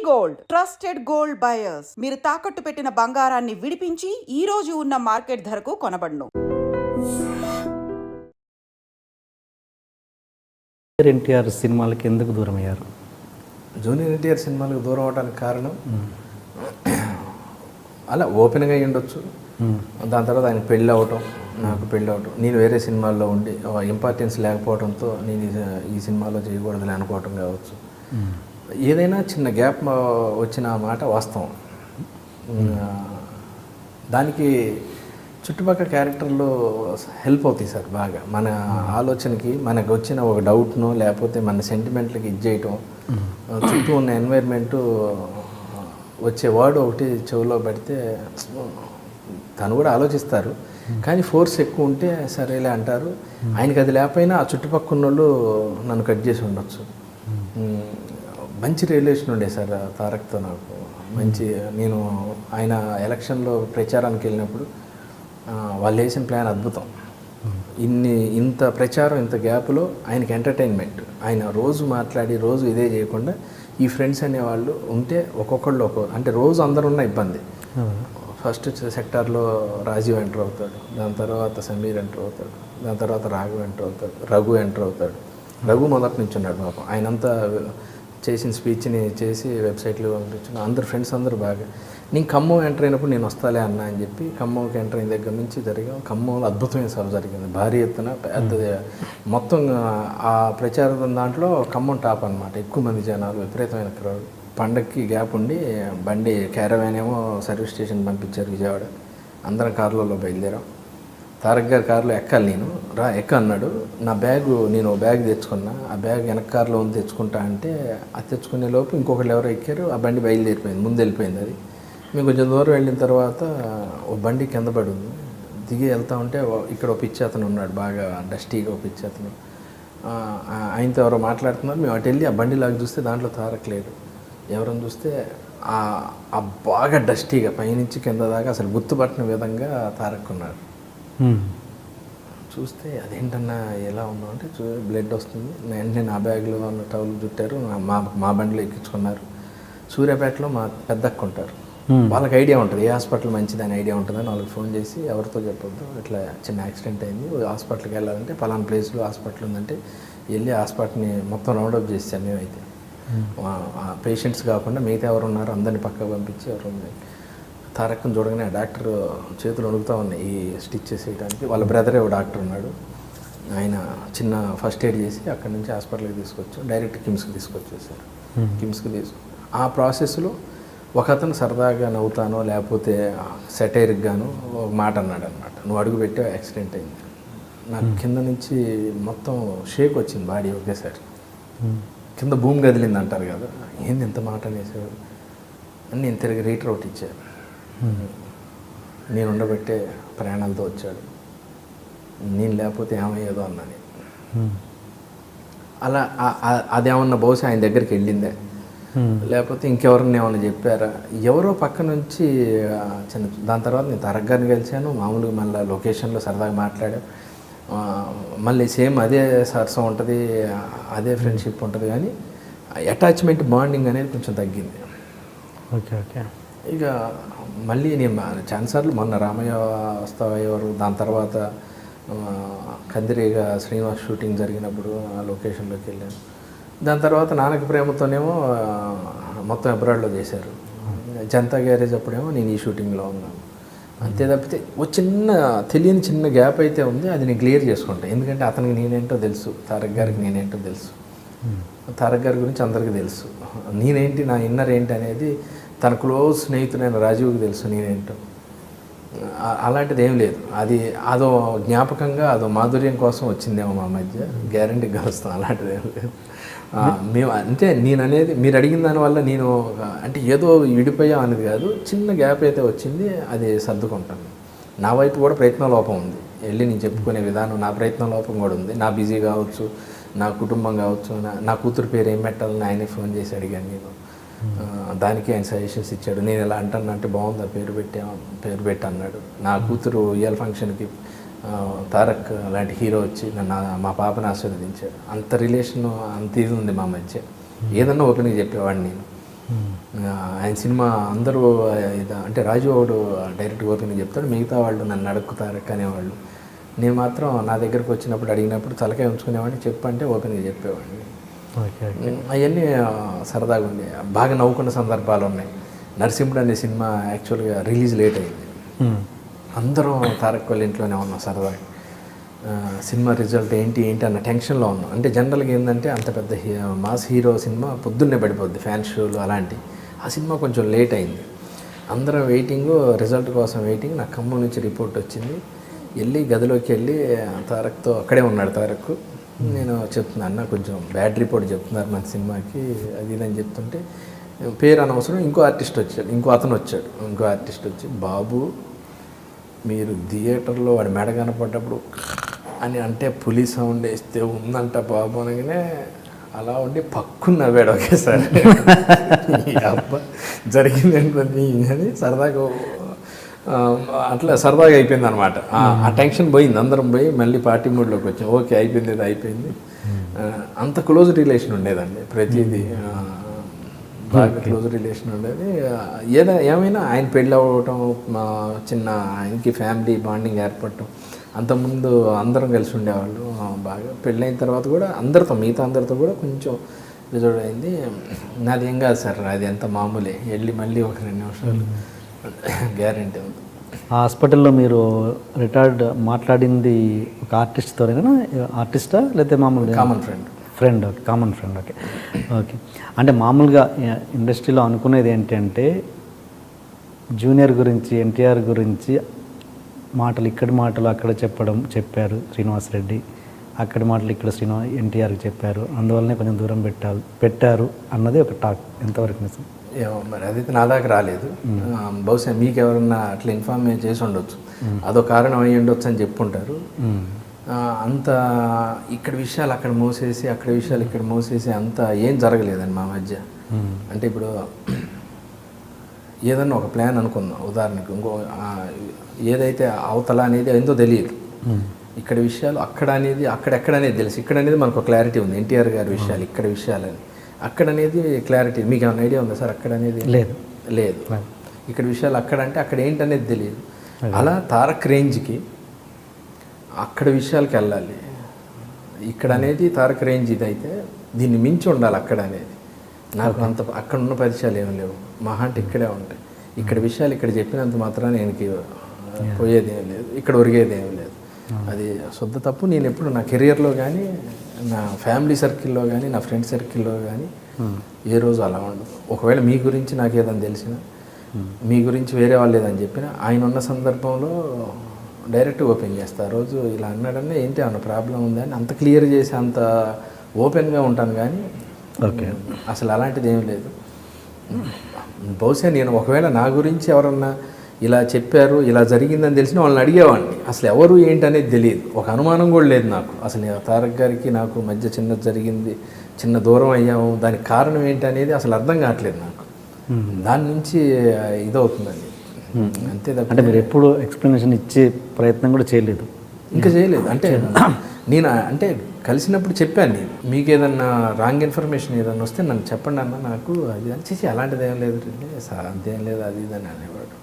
Gold trusted gold buyers మీరు తాకట్టు పెట్టిన బంగారాన్ని విడిపించి ఈ రోజు ఉన్న మార్కెట్ ధరకు కొనబడును. ఎన్టీఆర్ సినిమాలకి ఎందుకు దూరం అయ్యారు? జూనియర్ ఎన్టీఆర్ సినిమాలకు దూరం అవడానికి కారణం అలా ఓపెన్గా అయ్యి ఉండొచ్చు. దాని తర్వాత ఆయన పెళ్ళి అవటం, నాకు పెళ్ళి అవటం, నేను వేరే సినిమాల్లో ఉండి ఇంపార్టెన్స్ లేకపోవడంతో నేను ఈ సినిమాలో చేయకూడదులే అనుకోవటం కావచ్చు. ఏదైనా చిన్న గ్యాప్ వచ్చిన మాట వాస్తవం. దానికి చుట్టుపక్కల క్యారెక్టర్లు హెల్ప్ అవుతాయి సార్ బాగా. మన ఆలోచనకి మనకు వచ్చిన ఒక డౌట్ను లేకపోతే మన సెంటిమెంట్లకి ఇది చేయటం, చుట్టూ ఉన్న ఎన్వైర్న్మెంటు వచ్చే వర్డ్ ఒకటి చెవిలో పెడితే తను కూడా ఆలోచిస్తారు, కానీ ఫోర్స్ ఎక్కువ ఉంటే సరేలే అంటారు. ఆయనకి అది లేకపోయినా ఆ చుట్టుపక్కల ఉన్న వాళ్ళు నన్ను కట్ చేసి ఉండొచ్చు. మంచి రిలేషన్ ఉండే సార్ తారక్తో నాకు. నేను ఆయన ఎలక్షన్లో ప్రచారానికి వెళ్ళినప్పుడు వాళ్ళు వేసిన ప్లాన్ అద్భుతం. ఇంత ప్రచారం, ఇంత గ్యాప్లో ఆయనకి ఎంటర్టైన్మెంట్. ఆయన రోజు మాట్లాడి రోజు ఇదే చేయకుండా ఈ ఫ్రెండ్స్ అనేవాళ్ళు ఉంటే ఒక్కొక్కళ్ళు అంటే రోజు అందరు ఉన్న ఇబ్బంది. ఫస్ట్ సెక్టార్లో రాజీవ్ ఎంటర్ అవుతాడు, దాని తర్వాత సమీర్ ఎంటర్ అవుతాడు, దాని తర్వాత రఘు ఎంటర్ అవుతాడు. రఘు మొదటి నుంచి ఉన్నాడు పాపం. ఆయనంతా చేసిన స్పీచ్ని చేసి వెబ్సైట్లో పంపించిన అందరు ఫ్రెండ్స్ అందరూ బాగా. నేను ఖమ్మం ఎంటర్ అయినప్పుడు నేను వస్తాలే అన్నా అని చెప్పి ఖమ్మంకి ఎంటర్ అయిన దగ్గర నుంచి ఖమ్మంలో అద్భుతమైన సభ జరిగింది, భారీ ఎత్తున పెద్దది. మొత్తం ఆ ప్రచారం దాంట్లో ఖమ్మం టాప్ అనమాట. ఎక్కువ మంది జనాలు, విపరీతమైన క్రౌడ్. పండగకి గ్యాప్ ఉండి బండి క్యారవాన్ ఏమో సర్వీస్ స్టేషన్ పంపించారు విజయవాడ. అందరం కార్లలో బయలుదేరాం. తారక్ గారి కారులో ఎక్కాలి, నేను ఎక్క అన్నాడు. నా నేను బ్యాగ్ తెచ్చుకున్నా, ఆ బ్యాగ్ వెనక కారులో ఉంది తెచ్చుకుంటా అంటే అది తెచ్చుకునే లోపు ఇంకొకళ్ళు ఎవరో ఎక్కారు, ఆ బండి బయలుదేరిపోయింది, ముందు వెళ్ళిపోయింది. అది మేము కొంచెం దూరం వెళ్ళిన తర్వాత ఓ బండి కింద పడి ఉంది. దిగి వెళ్తా ఉంటే ఇక్కడ ఒక పిచ్చి అతను ఉన్నాడు, బాగా డస్టీగా ఒక పిచ్చి అతను. ఆయనతో ఎవరో మాట్లాడుతున్నారు. మేము అటు వెళ్ళి ఆ బండి లాగా చూస్తే దాంట్లో తారక్ లేడు. ఎవరని చూస్తే ఆ బాగా డస్టీగా పైనుంచి కింద దాకా అసలు గుర్తుపట్టిన విధంగా తారక్ ఉన్నాడు. చూస్తే అదేంటన్నా ఎలా ఉన్నావు అంటే బ్లడ్ వస్తుంది. వెంటనే నా బ్యాగ్లో ఉన్న టవల్ చుట్టారు, మా బండిలో ఎక్కించుకున్నారు. సూర్యాపేటలో మా పెద్దక్క ఉంటారు, వాళ్ళకి ఐడియా ఉంటుంది ఏ హాస్పిటల్ మంచిదని ఐడియా ఉంటుందని వాళ్ళకి ఫోన్ చేసి ఎవరితో చెప్పొద్దు, ఇట్లా చిన్న యాక్సిడెంట్ అయింది, హాస్పిటల్కి వెళ్ళాలంటే పలానా ప్లేస్లో హాస్పిటల్ ఉందంటే వెళ్ళి హాస్పిటల్ని మొత్తం రౌండప్ చేసాం. మేమైతే పేషెంట్స్ కాకుండా మిగతా ఎవరు ఉన్నారో అందరినీ పక్కకు పంపించి ఎవరు ఉన్నాయి. తారక్ని చూడగానే ఆ డాక్టర్ చేతులు వణుకుతూ ఉన్నాయి ఈ స్టిచ్ చేసేయడానికి. వాళ్ళ బ్రదరే ఒక డాక్టర్ ఉన్నాడు, ఆయన చిన్న ఫస్ట్ ఎయిడ్ చేసి అక్కడి నుంచి హాస్పిటల్కి తీసుకొచ్చాం. డైరెక్ట్ కిమ్స్కి తీసుకొచ్చేసారు. కిమ్స్కి ఆ ప్రాసెస్లో ఒక అతను సరదాగా నవ్వుతానో లేకపోతే సెటైరిక్గాను ఒక మాట అన్నాడు అనమాట, నువ్వు అడుగు పెట్టే యాక్సిడెంట్ అయింది. నాకు కింద నుంచి మొత్తం షేక్ వచ్చింది బాడీ ఒకేసారి. కింద భూమి కదిలింది అంటారు కదా, ఏంది ఎంత మాట అనేసాడు అని నేను తిరిగి రీటర్ అవుట్ ఇచ్చాను. నేను ఉండబట్టే ప్రయాణాలతో వచ్చాడు, నేను లేకపోతే ఏమయ్యేదో అన్నాను. అలా అదేమన్నా బహుశా ఆయన దగ్గరికి వెళ్ళిందే, లేకపోతే ఇంకెవరిని ఏమన్నా చెప్పారా, ఎవరో పక్క నుంచి చిన్న. దాని తర్వాత నేను తారక్ గారిని కలిశాను, మామూలుగా మళ్ళీ లొకేషన్లో సరదాగా మాట్లాడాం. మళ్ళీ సేమ్ అదే సరసం ఉంటుంది, అదే ఫ్రెండ్షిప్ ఉంటుంది, కానీ అటాచ్మెంట్ బాండింగ్ అనేది కొంచెం తగ్గింది. ఓకే. ఇక మళ్ళీ నేను చాలాసార్లు మొన్న రామయ్య వస్తావయ్యేవారు, దాని తర్వాత కందిరీగా శ్రీనివాస్ షూటింగ్ జరిగినప్పుడు ఆ లొకేషన్లోకి వెళ్ళాను. దాని తర్వాత నాన్నకి ప్రేమతోనేమో మొత్తం అబ్రాడ్లో చేశారు. జనతా గ్యారేజ్ అప్పుడేమో నేను ఈ షూటింగ్లో ఉన్నాను. అంతే తప్పితే ఓ తెలియని చిన్న గ్యాప్ అయితే ఉంది, అది నేను క్లియర్ చేసుకుంటాను. ఎందుకంటే అతనికి నేనేంటో తెలుసు, తారక్ గారికి నేనేంటో తెలుసు, తారక్ గారి గురించి అందరికీ తెలుసు, నేనేంటి నా ఇన్నర్ ఏంటి అనేది తన క్లోజ్ స్నేహితుడైన రాజీవ్కి తెలుసు నేనేంటో. అలాంటిది ఏం లేదు, అదో జ్ఞాపకంగా అదో మాధుర్యం కోసం వచ్చిందేమో మా మధ్య, గ్యారంటీగా కలుస్తాం. అలాంటిది ఏం లేదు. మేము అంటే నేను అనేది మీరు అడిగిన దానివల్ల నేను అంటే ఏదో విడిపోయాం అనేది కాదు, చిన్న గ్యాప్ అయితే వచ్చింది, అది సర్దుకుంటాను. నా వైపు కూడా ప్రయత్న లోపం ఉంది, వెళ్ళి నేను చెప్పుకునే విధానం నా ప్రయత్న లోపం కూడా ఉంది. నా బిజీ కావచ్చు, నా కుటుంబం కావచ్చు, నా కూతురు పేరు ఏం పెట్టాలని ఆయనే ఫోన్ చేసి అడిగాను నేను. దానికి ఆయన సజెషన్స్ ఇచ్చాడు. నేను ఎలా అంటే బాగుంది పేరు పెట్టి అన్నాడు. నా కూతురు ఇయర్ ఫంక్షన్కి తారక్ లాంటి హీరో వచ్చి మా పాపని ఆశీర్వదించాడు. అంత రిలేషన్ అంత ఇది ఉంది మా మధ్య. ఏదన్నా ఓపెన్గా చెప్పేవాడిని నేను. ఆయన సినిమా అందరూ అంటే రాజు ఒకడు డైరెక్ట్ ఓపెన్గా చెప్తాడు, మిగతా వాళ్ళు నన్ను అడుగుతారు అనేవాళ్ళు. నేను మాత్రం నా దగ్గరకు వచ్చినప్పుడు అడిగినప్పుడు తలకాయ ఉంచుకునేవాడిని, చెప్పంటే ఓపెన్గా చెప్పేవాడిని. Okay okay. అవన్నీ సరదాగా ఉండే, బాగా నవ్వుకున్న సందర్భాలు ఉన్నాయి. నరసింహుడు అనే సినిమా యాక్చువల్గా రిలీజ్ లేట్ అయింది. అందరం తారక్ వాళ్ళ ఇంట్లోనే ఉన్నాం సరదాగా. సినిమా రిజల్ట్ ఏంటి అన్న టెన్షన్లో ఉన్నాం. అంటే జనరల్గా ఏంటంటే అంత పెద్ద మాస్ హీరో సినిమా పొద్దున్నే పడిపోద్ది, ఫ్యాన్ షోలు అలాంటి. ఆ సినిమా కొంచెం లేట్ అయింది. అందరం వెయిటింగ్, రిజల్ట్ కోసం వెయిటింగ్. నాకు ఖమ్మం నుంచి రిపోర్ట్ వచ్చింది. వెళ్ళి గదిలోకి వెళ్ళి తారక్తో అక్కడే ఉన్నాడు తారక్. నేను చెప్తున్నా, అన్న కొంచెం బ్యాడ్ రిపోర్ట్ చెప్తున్నారు మన సినిమాకి అది ఇదని చెప్తుంటే, పేరు అనవసరం ఇంకో ఆర్టిస్ట్ వచ్చాడు, ఇంకో ఆర్టిస్ట్ వచ్చి, బాబు మీరు థియేటర్లో వాడి మెడ కనపడ్డప్పుడు అని అంటే పులి సౌండ్ వేస్తే ఉందంట బాబు అనగానే అలా ఉండి పక్కున నవ్వాడు ఒకేసారి. అబ్బా జరిగింది ఏంటని అని సరదాగా అట్లా సరదాగా అయిపోయింది అనమాట. ఆ టెన్షన్ పోయింది, అందరం పోయి మళ్ళీ పార్టీ మూడ్లోకి వచ్చాం. ఓకే అయిపోయింది, ఇది అయిపోయింది. అంత క్లోజ్ రిలేషన్ ఉండేదండి, ప్రతిదీ బాగా క్లోజ్ రిలేషన్ ఉండేది. ఏమైనా ఆయన పెళ్ళి అవ్వటం, చిన్న ఆయనకి ఫ్యామిలీ బాండింగ్ ఏర్పడటం, అంతకుముందు అందరం కలిసి ఉండేవాళ్ళు బాగా. పెళ్ళైన తర్వాత కూడా మిగతా అందరితో కూడా కొంచెం రిజర్వ్ అయింది. నాది ఏం కాదు సార్, అది ఎంత మామూలే, వెళ్ళి మళ్ళీ ఒక 2 నిమిషాలు గ్యారెంటీ ఉంది. ఆ హాస్పిటల్లో మీరు రిటైర్డ్ మాట్లాడింది ఒక ఆర్టిస్ట్తోనేనా? ఆర్టిస్టా లేకపోతే మామూలుగా common friend? Okay, common friend. Okay okay. అంటే మామూలుగా ఇండస్ట్రీలో అనుకునేది ఏంటంటే జూనియర్ గురించి, ఎన్టీఆర్ గురించి ఇక్కడి మాటలు అక్కడ చెప్పారు శ్రీనివాస్ రెడ్డి, అక్కడి మాటలు ఇక్కడ ఎన్టీఆర్కి చెప్పారు, అందువల్లనే కొంచెం దూరం పెట్టారు అన్నది ఒక టాక్. ఎంతవరకు నిజం? ఏమో మరి, అదైతే నా దాకా రాలేదు. బహుశా మీకు ఎవరన్నా అట్లా ఇన్ఫార్మ్ చేసి ఉండొచ్చు, అదో కారణం అయ్యి ఉండొచ్చు అని చెప్పుంటారు. అంత ఇక్కడ విషయాలు అక్కడ మోసేసి, అక్కడ విషయాలు ఇక్కడ మోసేసి అంత ఏం జరగలేదండి మా మధ్య. అంటే ఇప్పుడు ఏదన్నా ఒక ప్లాన్ అనుకుందాం, ఉదాహరణకు ఇంకో ఏదైతే అవతల అనేది ఎంతో తెలియదు, ఇక్కడ విషయాలు అక్కడ అనేది అక్కడెక్కడ అనేది తెలుసు. ఇక్కడ అనేది మనకు క్లారిటీ ఉంది, ఎన్టీఆర్ గారి విషయాలు ఇక్కడ విషయాలని. అక్కడ అనేది క్లారిటీ మీకు ఏమైనా ఐడియా ఉందా సార్? అక్కడ అనేది లేదు. ఇక్కడ విషయాలు అక్కడ అంటే అక్కడ ఏంటనేది తెలియదు. అలా తారక్ రేంజ్కి అక్కడ విషయాలకి వెళ్ళాలి. ఇక్కడ అనేది తారక్ రేంజ్ ఇదైతే దీన్ని మించి ఉండాలి అక్కడ అనేది. నాకు అంత అక్కడ ఉన్న పరిచయాలు ఏమి లేవు, మహా అంటే ఇక్కడే ఉంటాయి. ఇక్కడ విషయాలు ఇక్కడ చెప్పినంత మాత్రాన నేను పోయేది ఏం లేదు, ఇక్కడ ఒరిగేది ఏం లేదు. అది శుద్ధ తప్పు. నేను ఎప్పుడు నా కెరియర్లో కానీ, నా ఫ్యామిలీ సర్కిల్లో కానీ, నా ఫ్రెండ్ సర్కిల్లో కానీ ఏ రోజు అలా ఉండదు. ఒకవేళ మీ గురించి నాకు ఏదైనా తెలిసినా, మీ గురించి వేరే వాళ్ళు ఏదని చెప్పినా, ఆయన ఉన్న సందర్భంలో డైరెక్ట్ ఓపెన్ చేస్తా. ఆ రోజు ఇలా అన్నాడన్నా ఏంటి అన్న ప్రాబ్లం ఉందని అంత క్లియర్ చేసి అంత ఓపెన్గా ఉంటాను. కానీ ఓకే అసలు అలాంటిది ఏం లేదు. బహుశా నేను ఒకవేళ నా గురించి ఎవరన్నా ఇలా చెప్పారు, ఇలా జరిగిందని తెలిసిన వాళ్ళని అడిగేవాడిని. అసలు ఎవరు ఏంటనేది తెలియదు, ఒక అనుమానం కూడా లేదు నాకు. అసలు తారక్ గారికి నాకు మధ్య జరిగింది, చిన్న దూరం అయ్యాము, దానికి కారణం ఏంటి అనేది అసలు అర్థం కావట్లేదు నాకు. దాని నుంచి ఇదవుతుందండి అంతే. అంటే మీరు ఎప్పుడు ఎక్స్ప్లెనేషన్ ఇచ్చే ప్రయత్నం కూడా చేయలేదు? ఇంకా చేయలేదు. అంటే నేను అంటే కలిసినప్పుడు చెప్పాను, నేను మీకు ఏదన్నా రాంగ్ ఇన్ఫర్మేషన్ ఏదన్నా వస్తే నన్ను చెప్పండి అన్న, నాకు అది అని చేసి అలాంటిది ఏం లేదు, అంతేం లేదు అది ఇది అని అనేవాడు.